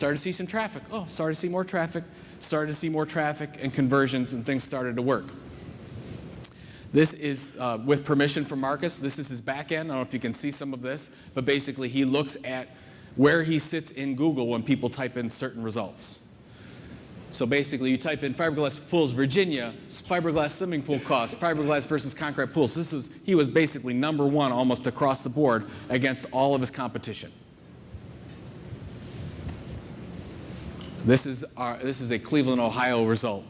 started to see some traffic. Oh, started to see more traffic, started to see more traffic and conversions, and things started to work. This is with permission from Marcus. This is his back end. I don't know if you can see some of this, but basically he looks at where he sits in Google when people type in certain results. So basically you type in fiberglass pools, Virginia, fiberglass swimming pool costs, fiberglass versus concrete pools. He was basically #1 almost across the board against all of his competition. This is a Cleveland, Ohio result.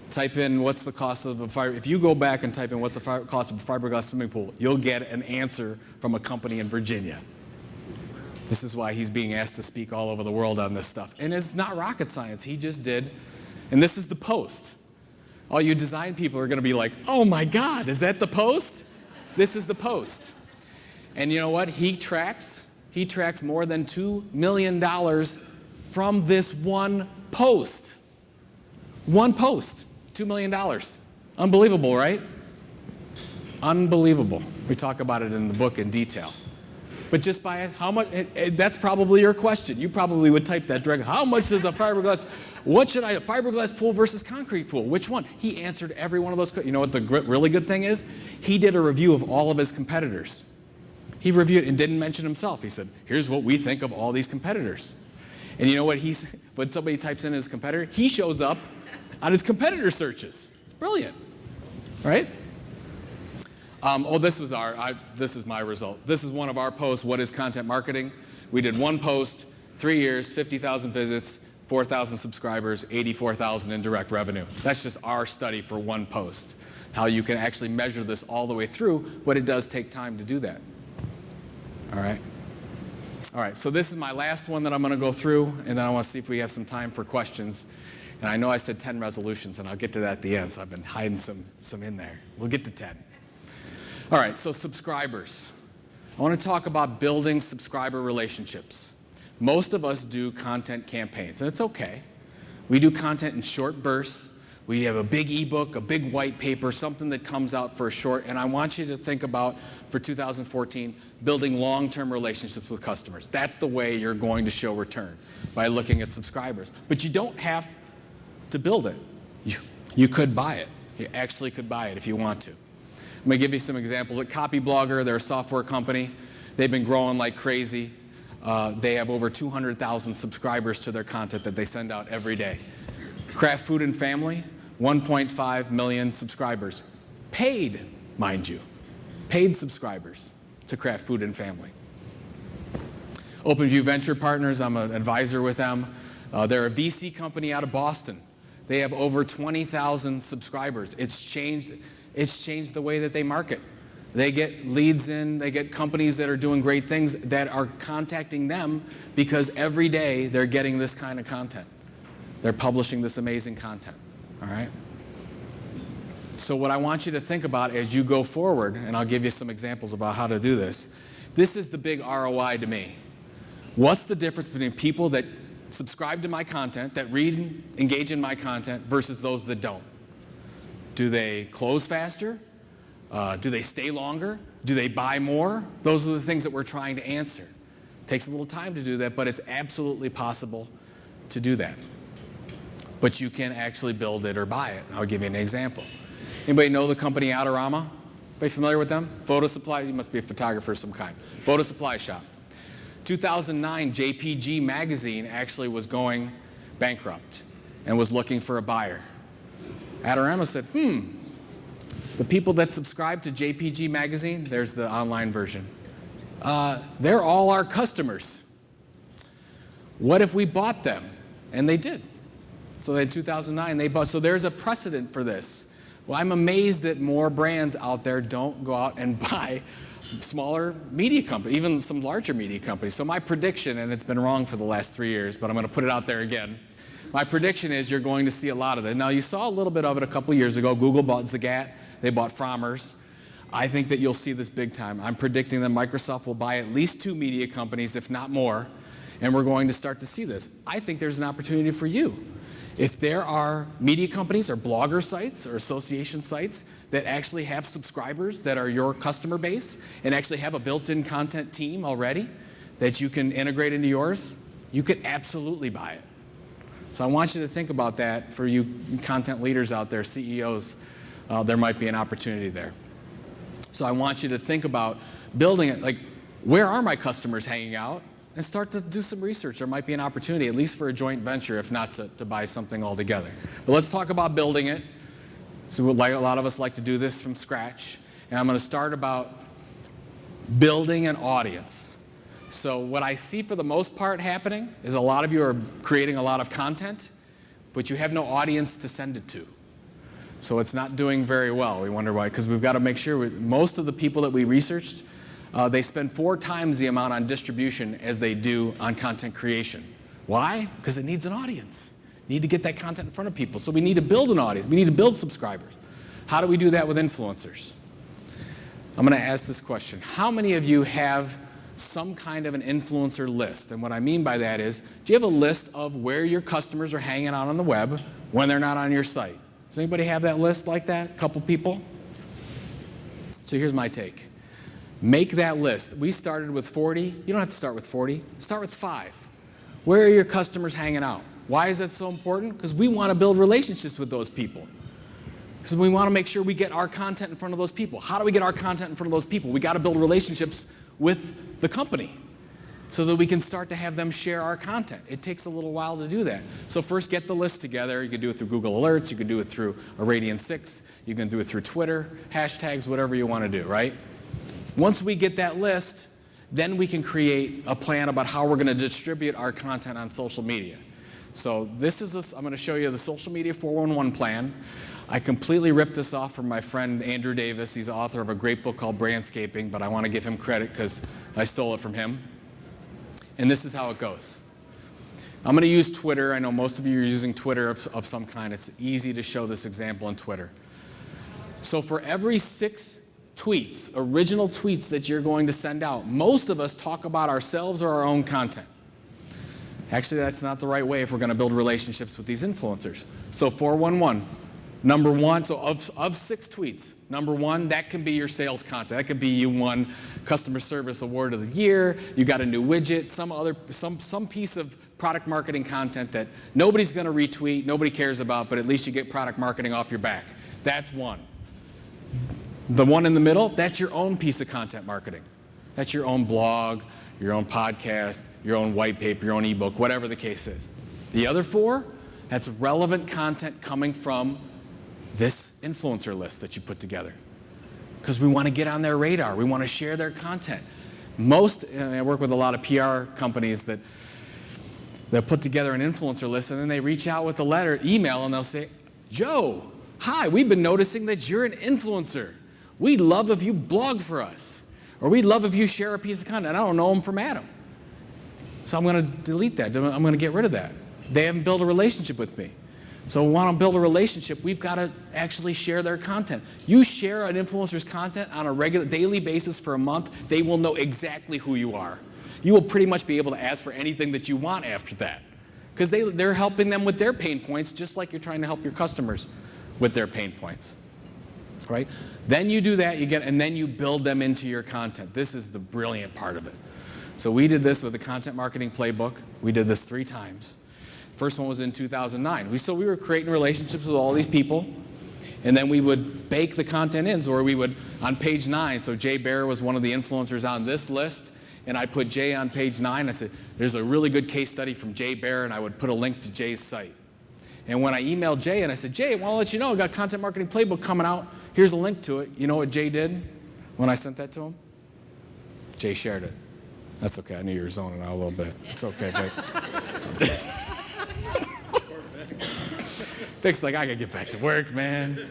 Type in what's the cost of a fire. If you go back and type in what's the cost of a fiberglass swimming pool, you'll get an answer from a company in Virginia. This is why he's being asked to speak all over the world on this stuff. And it's not rocket science. He just did. And this is the post. All you design people are going to be like, oh my God, is that the post? This is the post. And you know what? He tracks more than $2 million from this one post. One post, $2 million. Unbelievable, right? Unbelievable. We talk about it in the book in detail. But just by how much, that's probably your question. You probably would type that directly. How much does a fiberglass, fiberglass pool versus concrete pool? Which one? He answered every one of those. You know what the really good thing is? He did a review of all of his competitors. He reviewed and didn't mention himself. He said, here's what we think of all these competitors. And you know what? When somebody types in his competitor, he shows up on his competitor searches. It's brilliant, right? This is my result. This is one of our posts, What is Content Marketing? We did one post, 3 years, 50,000 visits, 4,000 subscribers, 84,000 in direct revenue. That's just our study for one post. How you can actually measure this all the way through, but it does take time to do that. All right? All right, so this is my last one that I'm going to go through, and then I want to see if we have some time for questions. And I know I said 10 resolutions, and I'll get to that at the end, so I've been hiding some in there. We'll get to 10. All right, so subscribers. I want to talk about building subscriber relationships. Most of us do content campaigns, and it's okay. We do content in short bursts. We have a big ebook, a big white paper, something that comes out for a short, and I want you to think about, for 2014, building long-term relationships with customers. That's the way you're going to show return, by looking at subscribers. But you don't have to build it. You could buy it. You actually could buy it if you want to. I'm going to give you some examples. At Copyblogger, they're a software company. They've been growing like crazy. They have over 200,000 subscribers to their content that they send out every day. Kraft Food and Family, 1.5 million subscribers. Paid, mind you. Paid subscribers to Kraft Food and Family. OpenView Venture Partners, I'm an advisor with them. They're a VC company out of Boston. They have over 20,000 subscribers. It's changed the way that they market. They get leads in, they get companies that are doing great things that are contacting them because every day they're getting this kind of content. They're publishing this amazing content, all right? So what I want you to think about as you go forward, and I'll give you some examples about how to do this, this is the big ROI to me. What's the difference between people that subscribe to my content, that read and engage in my content, versus those that don't? Do they close faster? Do they stay longer? Do they buy more? Those are the things that we're trying to answer. It takes a little time to do that, but it's absolutely possible to do that. But you can actually build it or buy it. I'll give you an example. Anybody know the company Adorama? Anybody familiar with them? Photo supply, you must be a photographer of some kind. Photo supply shop. 2009, JPG magazine actually was going bankrupt and was looking for a buyer. Adorama said, the people that subscribe to JPG magazine, there's the online version, they're all our customers. What if we bought them? And they did. So in 2009, they bought. So there's a precedent for this. Well, I'm amazed that more brands out there don't go out and buy smaller media companies, even some larger media companies. So my prediction, and it's been wrong for the last 3 years, but I'm going to put it out there again. My prediction is you're going to see a lot of it. Now, you saw a little bit of it a couple years ago. Google bought Zagat. They bought Frommer's. I think that you'll see this big time. I'm predicting that Microsoft will buy at least 2 media companies, if not more, and we're going to start to see this. I think there's an opportunity for you. If there are media companies or blogger sites or association sites that actually have subscribers that are your customer base and actually have a built-in content team already that you can integrate into yours, you could absolutely buy it. So I want you to think about that. For you content leaders out there, CEOs, there might be an opportunity there. So I want you to think about building it, like, where are my customers hanging out? And start to do some research. There might be an opportunity, at least for a joint venture, if not to buy something altogether. But let's talk about building it. So a lot of us like to do this from scratch. And I'm going to start about building an audience. So what I see for the most part happening is a lot of you are creating a lot of content, but you have no audience to send it to. So it's not doing very well. We wonder why, because we've got to make sure most of the people that we researched, they spend 4 times the amount on distribution as they do on content creation. Why? Because it needs an audience. You need to get that content in front of people. So we need to build an audience. We need to build subscribers. How do we do that with influencers? I'm going to ask this question. How many of you have some kind of an influencer list? And what I mean by that is, do you have a list of where your customers are hanging out on the web when they're not on your site? Does anybody have that list like that? A couple people? So here's my take. Make that list. We started with 40. You don't have to start with 40. Start with 5. Where are your customers hanging out? Why is that so important? Because we want to build relationships with those people. Because we want to make sure we get our content in front of those people. How do we get our content in front of those people? We got to build relationships with the company so that we can start to have them share our content. It takes a little while to do that. So first, get the list together. You can do it through Google Alerts. You can do it through a Radian 6. You can do it through Twitter, hashtags, whatever you want to do, right? Once we get that list, then we can create a plan about how we're going to distribute our content on social media. So this is, I'm going to show you the social media 411 plan. I completely ripped this off from my friend Andrew Davis. He's the author of a great book called Brandscaping, but I want to give him credit because I stole it from him. And this is how it goes. I'm going to use Twitter. I know most of you are using Twitter of some kind. It's easy to show this example in Twitter. So for every 6 tweets, original tweets that you're going to send out, most of us talk about ourselves or our own content. Actually, that's not the right way if we're going to build relationships with these influencers. So 411, number 1, so of 6 tweets, number 1, that can be your sales content. That could be you won Customer Service Award of the Year, you got a new widget, some piece of product marketing content that nobody's going to retweet, nobody cares about, but at least you get product marketing off your back. That's 1. The one in the middle, that's your own piece of content marketing. That's your own blog, your own podcast, your own white paper, your own ebook, whatever the case is. The other 4, that's relevant content coming from this influencer list that you put together. Because we want to get on their radar. We want to share their content. I work with a lot of PR companies that put together an influencer list, and then they reach out with a email, and they'll say, Joe, hi, we've been noticing that you're an influencer. We'd love if you blog for us. Or we'd love if you share a piece of content. I don't know them from Adam. So I'm going to delete that. I'm going to get rid of that. They haven't built a relationship with me. So we want to build a relationship. We've got to actually share their content. You share an influencer's content on a regular, daily basis for a month, they will know exactly who you are. You will pretty much be able to ask for anything that you want after that. Because they're helping them with their pain points, just like you're trying to help your customers with their pain points. Right? Then you do that, and then you build them into your content. This is the brilliant part of it. So we did this with the Content Marketing Playbook. We did this 3 times. First one was in 2009. We were creating relationships with all these people, and then we would bake the content in. So we would, on page 9, so Jay Baer was one of the influencers on this list, and I put Jay on page 9. I said, there's a really good case study from Jay Baer, and I would put a link to Jay's site. And when I emailed Jay and I said, Jay, I want to let you know, I've got Content Marketing Playbook coming out. Here's a link to it. You know what Jay did when I sent that to him? Jay shared it. That's okay. I knew you were zoning out a little bit. It's okay, babe. Vic's like, I got to get back to work, man.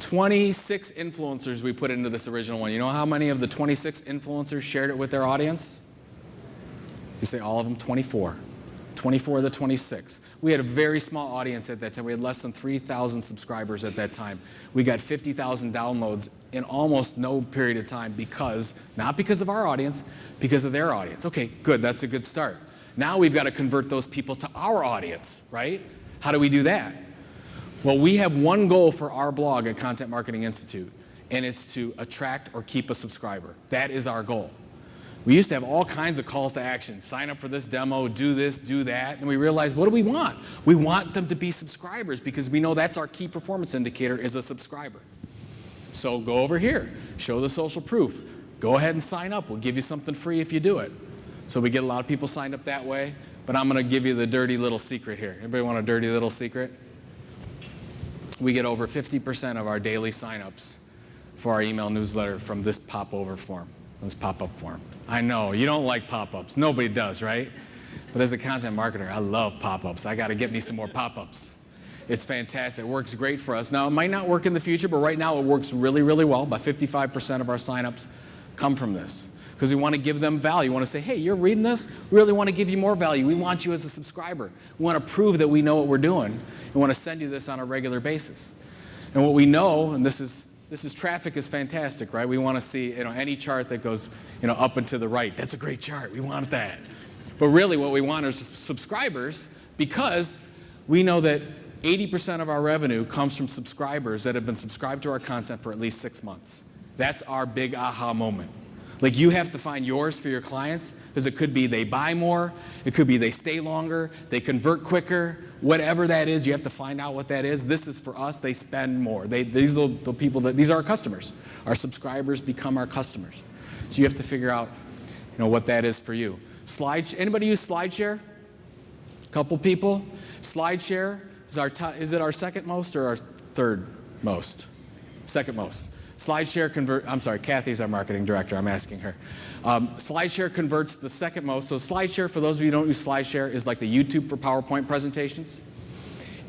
26 influencers we put into this original one. You know how many of the 26 influencers shared it with their audience? You say all of them? 24. 24 of the 26. We had a very small audience at that time. We had less than 3,000 subscribers at that time. We got 50,000 downloads in almost no period of time not because of our audience, because of their audience. Okay, good, that's a good start. Now we've got to convert those people to our audience, right? How do we do that? Well, we have one goal for our blog at Content Marketing Institute, and it's to attract or keep a subscriber. That is our goal. We used to have all kinds of calls to action. Sign up for this demo, do this, do that. And we realized, what do we want? We want them to be subscribers because we know that's our key performance indicator is a subscriber. So go over here, show the social proof. Go ahead and sign up. We'll give you something free if you do it. So we get a lot of people signed up that way. But I'm going to give you the dirty little secret here. Everybody want a dirty little secret? We get over 50% of our daily signups for our email newsletter from this pop-over form, this pop-up form. I know, you don't like pop-ups. Nobody does, right? But as a content marketer, I love pop-ups. I got to get me some more pop-ups. It's fantastic. It works great for us. Now, it might not work in the future, but right now it works really, really well. About 55% of our signups come from this because we want to give them value. We want to say, hey, you're reading this? We really want to give you more value. We want you as a subscriber. We want to prove that we know what we're doing. We want to send you this on a regular basis. And what we know, and this is traffic is fantastic, right? We want to see any chart that goes up and to the right. That's a great chart. We want that. But really what we want is subscribers because we know that 80% of our revenue comes from subscribers that have been subscribed to our content for at least 6 months. That's our big aha moment. Like you have to find yours for your clients because it could be they buy more, it could be they stay longer, they convert quicker, whatever that is, you have to find out what that is. This is for us, they spend more. These are the people these are our customers. Our subscribers become our customers. So you have to figure out what that is for you. Anybody use SlideShare? Couple people? SlideShare is it our second most or our third most? Second most. SlideShare I'm sorry, Kathy's our marketing director, I'm asking her. SlideShare converts the second most. So SlideShare, for those of you who don't use SlideShare, is like the YouTube for PowerPoint presentations,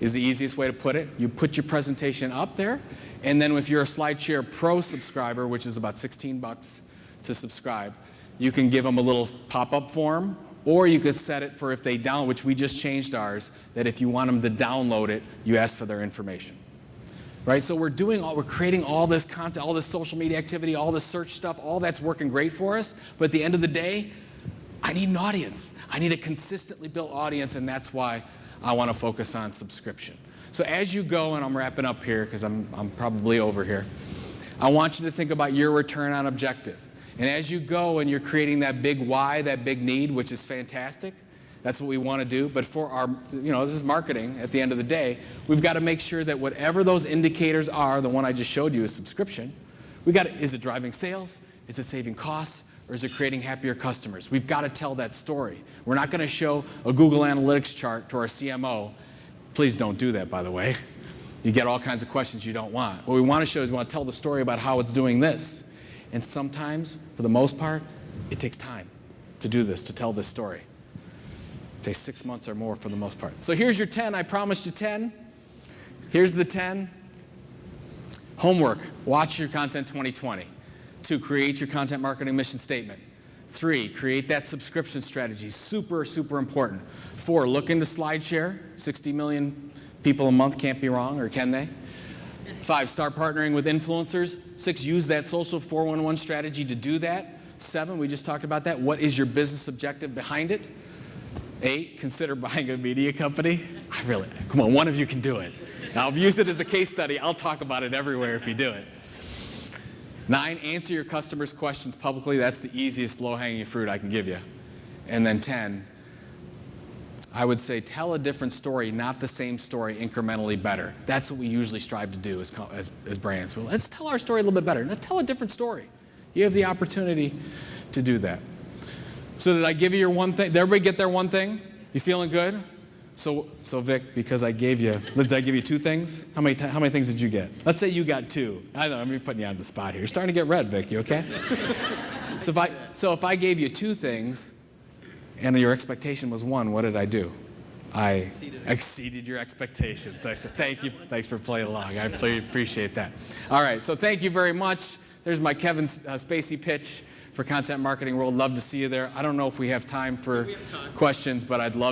is the easiest way to put it. You put your presentation up there, and then if you're a SlideShare Pro subscriber, which is about $16 to subscribe, you can give them a little pop-up form, or you could set it for if they download, which we just changed ours, that if you want them to download it, you ask for their information. Right? So we're creating all this content, all this social media activity, all this search stuff, all that's working great for us. But at the end of the day, I need an audience. I need a consistently built audience, and that's why I want to focus on subscription. So as you go, and I'm wrapping up here because I'm probably over here, I want you to think about your return on objective. And as you go and you're creating that big why, that big need, which is fantastic, that's what we want to do. But for our, this is marketing at the end of the day. We've got to make sure that whatever those indicators are, the one I just showed you is subscription. Is it driving sales? Is it saving costs? Or is it creating happier customers? We've got to tell that story. We're not going to show a Google Analytics chart to our CMO. Please don't do that, by the way. You get all kinds of questions you don't want. What we want to show is we want to tell the story about how it's doing this. And sometimes, for the most part, it takes time to do this, to tell this story. Say 6 months or more for the most part. So here's your 10. I promised you 10. Here's the 10. Homework. Watch your content 2020. 2, create your content marketing mission statement. 3, create that subscription strategy. Super, super important. 4, look into SlideShare. 60 million people a month can't be wrong, or can they? 5, start partnering with influencers. 6, use that social 411 strategy to do that. 7, we just talked about that. What is your business objective behind it? 8, consider buying a media company. Come on, one of you can do it. I'll use it as a case study. I'll talk about it everywhere if you do it. 9, answer your customers' questions publicly. That's the easiest low-hanging fruit I can give you. And then 10, I would say tell a different story, not the same story, incrementally better. That's what we usually strive to do as brands. Well, let's tell our story a little bit better. Let's tell a different story. You have the opportunity to do that. So did I give you your one thing? Did everybody get their one thing? You feeling good? So Vic, because did I give you 2 things? How many things did you get? Let's say you got 2. I know, I'm putting you on the spot here. You're starting to get red, Vic, you okay? So if I gave you 2 things and your expectation was 1, what did I do? I exceeded your expectations. I said, thank you. Thanks for playing along. I appreciate that. All right, so thank you very much. There's my Kevin Spacey pitch for Content Marketing World. Love to see you there. I don't know if we have time for questions, but I'd love